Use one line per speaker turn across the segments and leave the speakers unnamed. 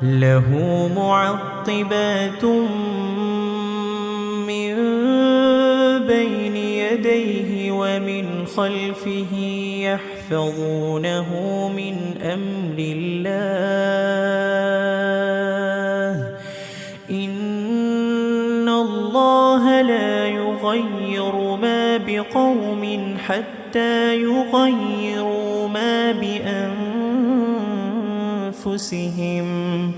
له معقبات من بين يديه ومن خلفه يحفظونه من أمر الله إن الله لا يغير ما بقوم حتى يغيروا ما بأنفسهم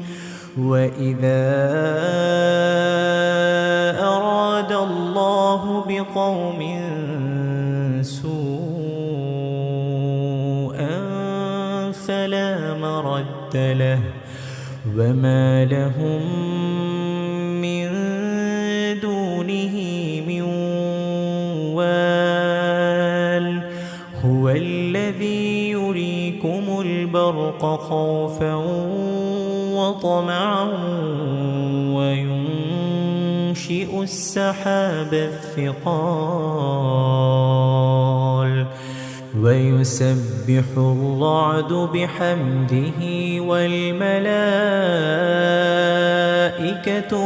وإذا أراد الله بقوم سوءا فلا مرد له وما لهم من دونه من وال هو الذي يريكم البرق خوفا وطمعا وينشئ السحاب الثقال ويسبح الرعد بحمده والملائكة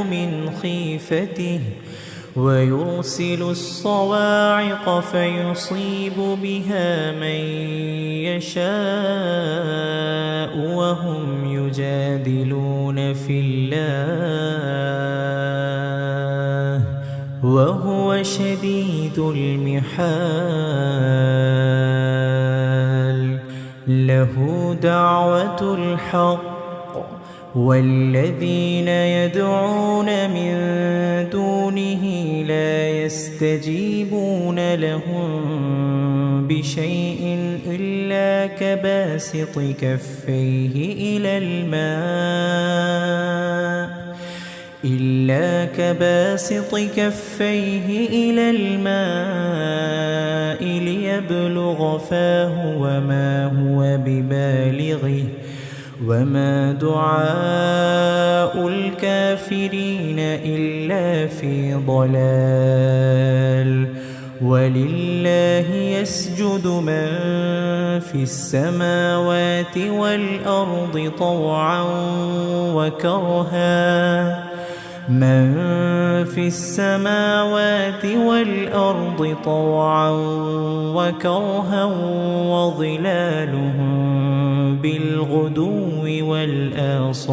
من خيفته ويرسل الصواعق فيصيب بها من يشاء وهم يجادلون في الله وهو شديد المحال له دعوة الحق والذين يدعون من دونه لا يستجيبون لهم بشيء إلا كباسط كفيه إلى الماء ليبلغ فاه وما هو ببالغه وما دعاء الكافرين إلا في ضلال ولله يسجد من في السماوات والأرض طوعا وكرها وظلالهم بالغدو والآصال